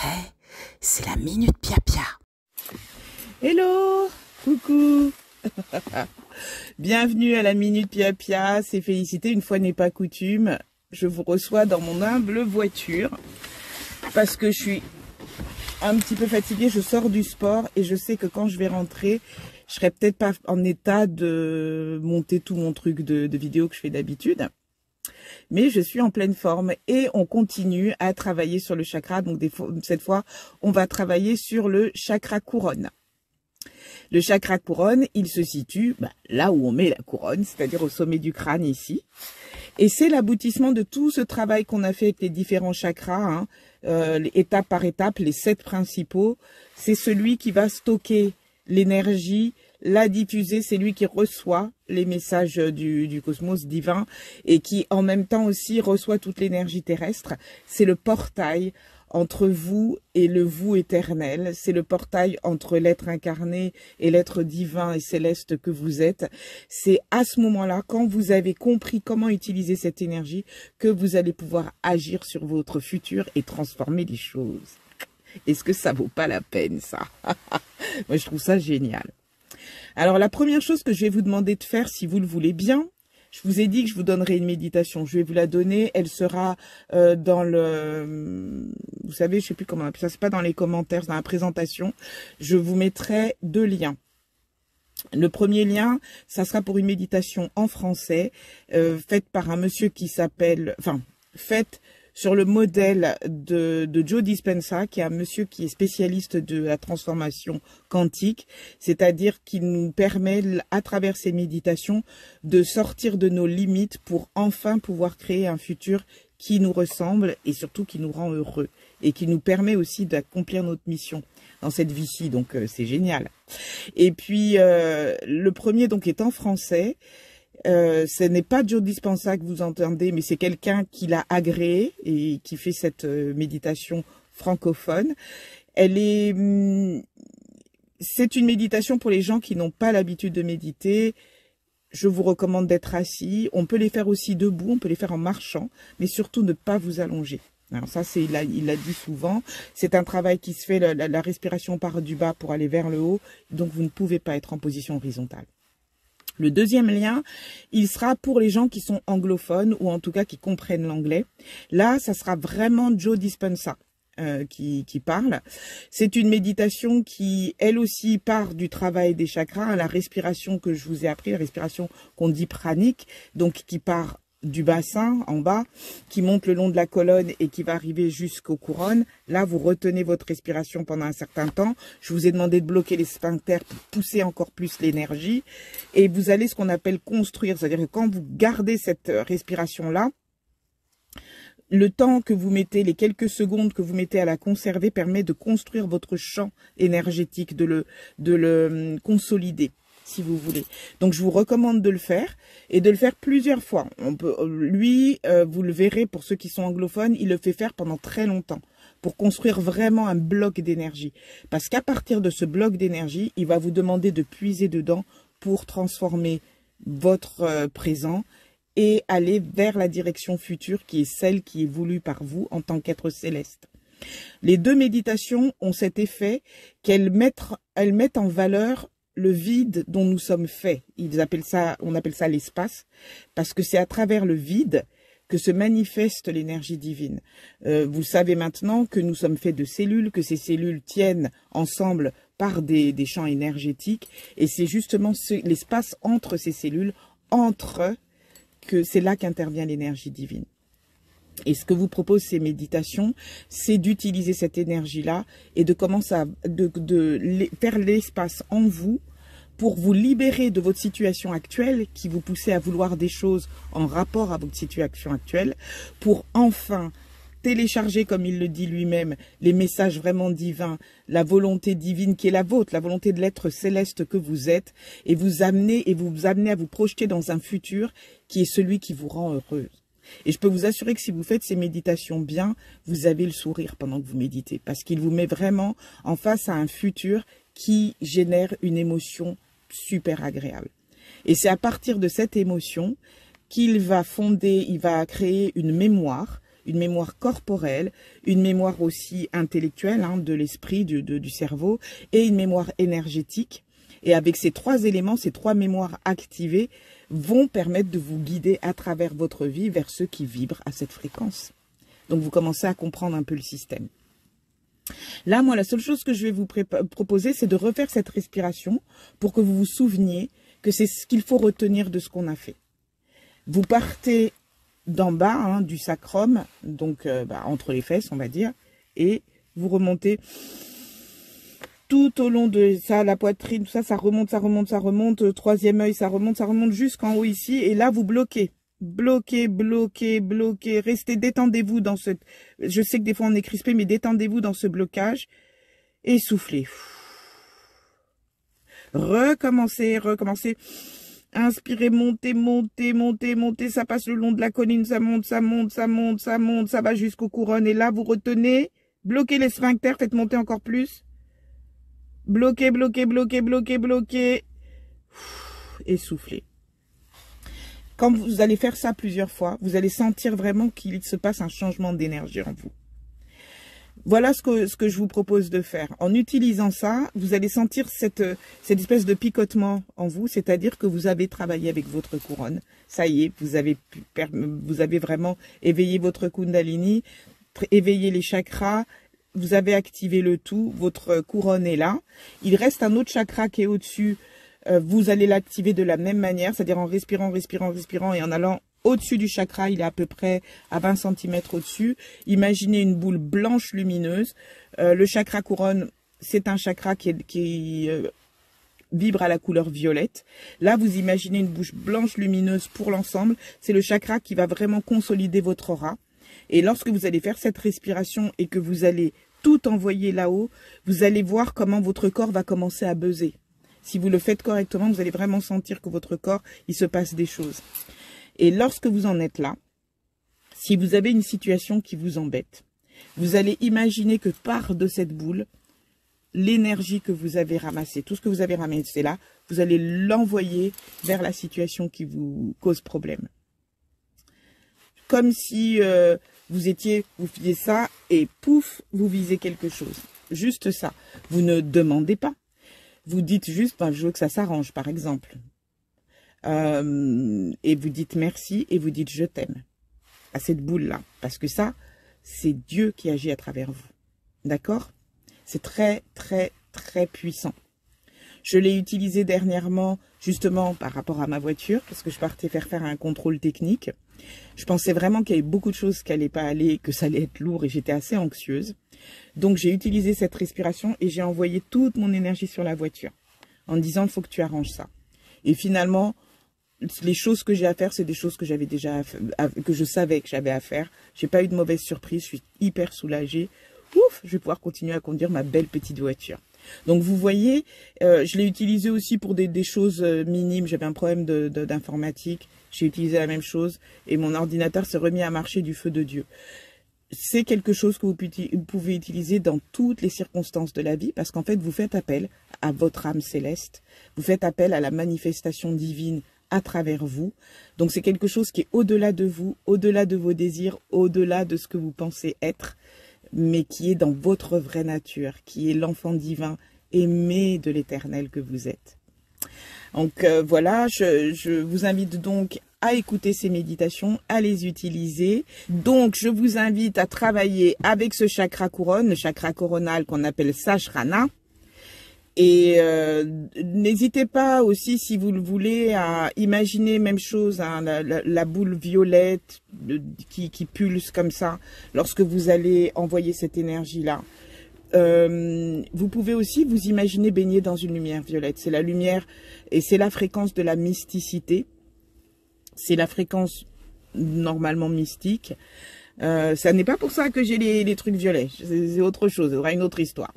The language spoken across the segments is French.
Hey, c'est la Minute Pia-Pia. Hello, coucou. Bienvenue à la Minute Pia-Pia, c'est Félicité, une fois n'est pas coutume. Je vous reçois dans mon humble voiture parce que je suis un petit peu fatiguée, je sors du sport et je sais que quand je vais rentrer, je serai peut-être pas en état de monter tout mon truc de vidéo que je fais d'habitude. Mais je suis en pleine forme et on continue à travailler sur le chakra. Donc cette fois, on va travailler sur le chakra couronne. Le chakra couronne, il se situe là où on met la couronne, c'est-à-dire au sommet du crâne ici. Et c'est l'aboutissement de tout ce travail qu'on a fait avec les différents chakras, étape par étape, les 7 principaux. C'est celui qui va stocker l'énergie, la diffuser, c'est lui qui reçoit les messages du cosmos divin et qui en même temps aussi reçoit toute l'énergie terrestre. C'est le portail entre vous et le vous éternel, c'est le portail entre l'être incarné et l'être divin et céleste que vous êtes. C'est à ce moment-là, quand vous avez compris comment utiliser cette énergie, que vous allez pouvoir agir sur votre futur et transformer les choses. Est-ce que ça vaut pas la peine, ça? Moi, je trouve ça génial. Alors, la première chose que je vais vous demander de faire, si vous le voulez bien, je vous ai dit que je vous donnerai une méditation. Je vais vous la donner. Elle sera dans le... Vous savez, je sais plus comment on appelle ça. C'est pas dans les commentaires, c'est dans la présentation. Je vous mettrai 2 liens. Le premier lien, ça sera pour une méditation en français, faite par un monsieur qui s'appelle... Enfin, faite sur le modèle de Joe Dispenza, qui est un monsieur qui est spécialiste de la transformation quantique, c'est-à-dire qu'il nous permet, à travers ces méditations, de sortir de nos limites pour enfin pouvoir créer un futur qui nous ressemble et surtout qui nous rend heureux et qui nous permet aussi d'accomplir notre mission dans cette vie-ci. Donc, c'est génial. Et puis, le premier donc est en français. Ce n'est pas Joe Dispenza que vous entendez, mais c'est quelqu'un qui l'a agréé et qui fait cette méditation francophone. C'est une méditation pour les gens qui n'ont pas l'habitude de méditer. Je vous recommande d'être assis. On peut les faire aussi debout, on peut les faire en marchant, mais surtout ne pas vous allonger. Alors ça, il l'a dit souvent. C'est un travail qui se fait, la respiration part du bas pour aller vers le haut, donc vous ne pouvez pas être en position horizontale. Le deuxième lien, il sera pour les gens qui sont anglophones ou en tout cas qui comprennent l'anglais. Là, ça sera vraiment Joe Dispenza qui parle. C'est une méditation qui, elle aussi, part du travail des chakras, la respiration que je vous ai appris, la respiration qu'on dit pranique, donc qui part du bassin en bas, qui monte le long de la colonne et qui va arriver jusqu'aux couronnes. Là, vous retenez votre respiration pendant un certain temps. Je vous ai demandé de bloquer les sphincters pour pousser encore plus l'énergie. Et vous allez ce qu'on appelle construire. C'est-à-dire que quand vous gardez cette respiration-là, le temps que vous mettez, les quelques secondes que vous mettez à la conserver permet de construire votre champ énergétique, de le consolider, si vous voulez. Donc, je vous recommande de le faire et de le faire plusieurs fois. Lui, vous le verrez, pour ceux qui sont anglophones, il le fait faire pendant très longtemps pour construire vraiment un bloc d'énergie. Parce qu'à partir de ce bloc d'énergie, il va vous demander de puiser dedans pour transformer votre présent et aller vers la direction future qui est celle qui est voulue par vous en tant qu'être céleste. Les 2 méditations ont cet effet qu'elles mettent en valeur le vide dont nous sommes faits. On appelle ça l'espace, parce que c'est à travers le vide que se manifeste l'énergie divine. Vous savez maintenant que nous sommes faits de cellules, que ces cellules tiennent ensemble par des champs énergétiques, et c'est justement l'espace entre ces cellules, que c'est là qu'intervient l'énergie divine. Et ce que vous proposent ces méditations, c'est d'utiliser cette énergie-là et de commencer à faire l'espace en vous pour vous libérer de votre situation actuelle qui vous poussait à vouloir des choses en rapport à votre situation actuelle, pour enfin télécharger, comme il le dit lui-même, les messages vraiment divins, la volonté divine qui est la vôtre, la volonté de l'être céleste que vous êtes, et vous amener à vous projeter dans un futur qui est celui qui vous rend heureuse. Et je peux vous assurer que si vous faites ces méditations bien, vous avez le sourire pendant que vous méditez, parce qu'il vous met vraiment en face à un futur qui génère une émotion super agréable. Et c'est à partir de cette émotion qu'il va créer une mémoire une mémoire corporelle, une mémoire aussi intellectuelle, hein, de l'esprit, du cerveau, et une mémoire énergétique. Et avec ces 3 éléments, ces 3 mémoires activées vont permettre de vous guider à travers votre vie vers ceux qui vibrent à cette fréquence. Donc vous commencez à comprendre un peu le système. Là, moi, la seule chose que je vais vous proposer, c'est de refaire cette respiration pour que vous vous souveniez que c'est ce qu'il faut retenir de ce qu'on a fait. Vous partez d'en bas, hein, du sacrum, donc entre les fesses, on va dire, et vous remontez tout au long de ça, la poitrine, tout ça, ça remonte, ça remonte, ça remonte, troisième œil, ça remonte jusqu'en haut ici, et là, vous bloquez. Bloquez, bloquez, bloquez, restez, détendez-vous dans ce... Je sais que des fois on est crispé, mais détendez-vous dans ce blocage et soufflez. Recommencez, recommencez. Inspirez, montez, montez, montez, montez, ça passe le long de la colline, ça monte, ça monte, ça monte, ça monte, ça va jusqu'aux couronnes. Et là, vous retenez, bloquez les sphincters, faites monter encore plus. Bloquez, bloquez, bloquez, bloquez, bloquez. Et soufflez. Quand vous allez faire ça plusieurs fois, vous allez sentir vraiment qu'il se passe un changement d'énergie en vous. Voilà ce que je vous propose de faire. En utilisant ça, vous allez sentir cette espèce de picotement en vous, c'est-à-dire que vous avez travaillé avec votre couronne. Ça y est, vous avez vraiment éveillé votre Kundalini, éveillé les chakras, vous avez activé le tout, votre couronne est là. Il reste un autre chakra qui est au-dessus. Vous allez l'activer de la même manière, c'est-à-dire en respirant, respirant, respirant et en allant au-dessus du chakra, il est à peu près à 20 cm au-dessus. Imaginez une boule blanche lumineuse. Le chakra couronne, c'est un chakra qui vibre à la couleur violette. Là, vous imaginez une bouche blanche lumineuse pour l'ensemble. C'est le chakra qui va vraiment consolider votre aura. Et lorsque vous allez faire cette respiration et que vous allez tout envoyer là-haut, vous allez voir comment votre corps va commencer à buzzer. Si vous le faites correctement, vous allez vraiment sentir que votre corps, il se passe des choses. Et lorsque vous en êtes là, si vous avez une situation qui vous embête, vous allez imaginer que part de cette boule, l'énergie que vous avez ramassée, tout ce que vous avez ramassé là, vous allez l'envoyer vers la situation qui vous cause problème. Comme si vous faisiez ça et pouf, vous visez quelque chose. Juste ça. Vous ne demandez pas. Vous dites juste, je veux que ça s'arrange, par exemple. Et vous dites merci et vous dites je t'aime à cette boule-là. Parce que ça, c'est Dieu qui agit à travers vous. D'accord? C'est très, très, très puissant. Je l'ai utilisé dernièrement, justement, par rapport à ma voiture, parce que je partais faire un contrôle technique. Je pensais vraiment qu'il y avait beaucoup de choses qui n'allaient pas aller, que ça allait être lourd et j'étais assez anxieuse. Donc, j'ai utilisé cette respiration et j'ai envoyé toute mon énergie sur la voiture en disant, il faut que tu arranges ça. Et finalement, les choses que j'ai à faire, c'est des choses que j'avais déjà, que je savais que j'avais à faire. J'ai pas eu de mauvaise surprise, je suis hyper soulagée. Ouf, je vais pouvoir continuer à conduire ma belle petite voiture. Donc, vous voyez, je l'ai utilisé aussi pour des choses minimes. J'avais un problème d'informatique. J'ai utilisé la même chose et mon ordinateur s'est remis à marcher du feu de Dieu. C'est quelque chose que vous pouvez utiliser dans toutes les circonstances de la vie parce qu'en fait, vous faites appel à votre âme céleste. Vous faites appel à la manifestation divine à travers vous. Donc, c'est quelque chose qui est au-delà de vous, au-delà de vos désirs, au-delà de ce que vous pensez être, mais qui est dans votre vraie nature, qui est l'enfant divin aimé de l'Éternel que vous êtes. Donc voilà, je vous invite donc à écouter ces méditations, à les utiliser. Donc je vous invite à travailler avec ce chakra couronne, le chakra coronal qu'on appelle Sahasrara. Et n'hésitez pas aussi, si vous le voulez, à imaginer même chose, hein, la boule violette qui pulse comme ça lorsque vous allez envoyer cette énergie-là. Vous pouvez aussi vous imaginer baigner dans une lumière violette. C'est la lumière et c'est la fréquence de la mysticité. C'est la fréquence normalement mystique. Ça n'est pas pour ça que j'ai les trucs violets. C'est autre chose. Il y aura une autre histoire.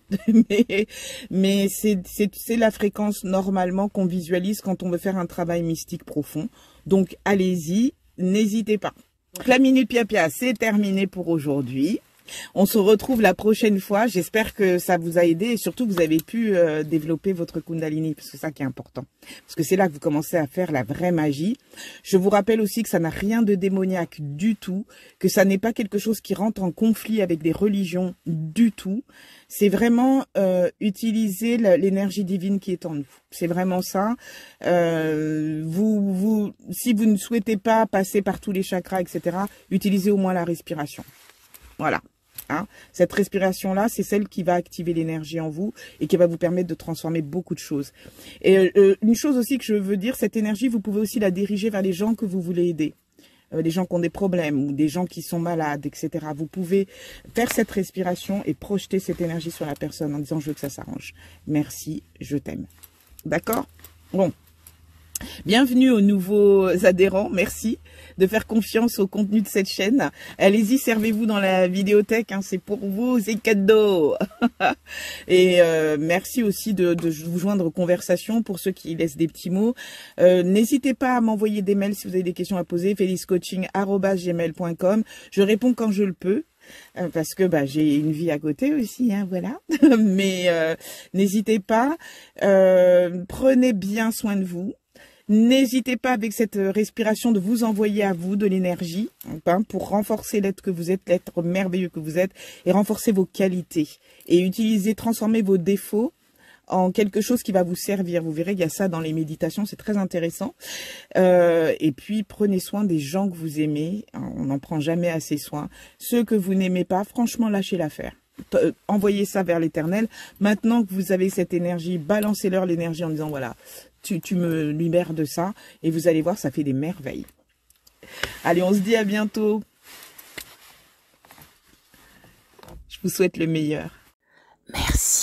mais c'est la fréquence normalement qu'on visualise quand on veut faire un travail mystique profond. Donc allez-y, n'hésitez pas. Donc, la Minute Pia Pia, c'est terminé pour aujourd'hui. On se retrouve la prochaine fois. J'espère que ça vous a aidé et surtout vous avez pu développer votre Kundalini, parce que c'est ça qui est important. Parce que c'est là que vous commencez à faire la vraie magie. Je vous rappelle aussi que ça n'a rien de démoniaque du tout, que ça n'est pas quelque chose qui rentre en conflit avec des religions du tout. C'est vraiment utiliser l'énergie divine qui est en nous. C'est vraiment ça. Si vous ne souhaitez pas passer par tous les chakras, etc., utilisez au moins la respiration. Voilà. Hein. Cette respiration-là, c'est celle qui va activer l'énergie en vous et qui va vous permettre de transformer beaucoup de choses. Et une chose aussi que je veux dire, cette énergie, vous pouvez aussi la diriger vers les gens que vous voulez aider. Les gens qui ont des problèmes ou des gens qui sont malades, etc. Vous pouvez faire cette respiration et projeter cette énergie sur la personne en disant « je veux que ça s'arrange. Merci, je t'aime ». D'accord? Bon. Bienvenue aux nouveaux adhérents, merci de faire confiance au contenu de cette chaîne. Allez-y, servez-vous dans la vidéothèque, hein, c'est pour vous, c'est cadeau. Et merci aussi de vous joindre aux conversations pour ceux qui laissent des petits mots. N'hésitez pas à m'envoyer des mails si vous avez des questions à poser, feliscoaching@gmail.com. Je réponds quand je le peux. Parce que j'ai une vie à côté aussi, hein, voilà. Mais n'hésitez pas, prenez bien soin de vous. N'hésitez pas avec cette respiration de vous envoyer à vous de l'énergie pour renforcer l'être que vous êtes, l'être merveilleux que vous êtes et renforcer vos qualités. Et transformer vos défauts en quelque chose qui va vous servir. Vous verrez, il y a ça dans les méditations, c'est très intéressant. Et puis, prenez soin des gens que vous aimez. On n'en prend jamais assez soin. Ceux que vous n'aimez pas, franchement, lâchez l'affaire. Envoyez ça vers l'éternel. Maintenant que vous avez cette énergie, balancez-leur l'énergie en disant, voilà, tu me libères de ça. Et vous allez voir, ça fait des merveilles. Allez, on se dit à bientôt. Je vous souhaite le meilleur. Merci.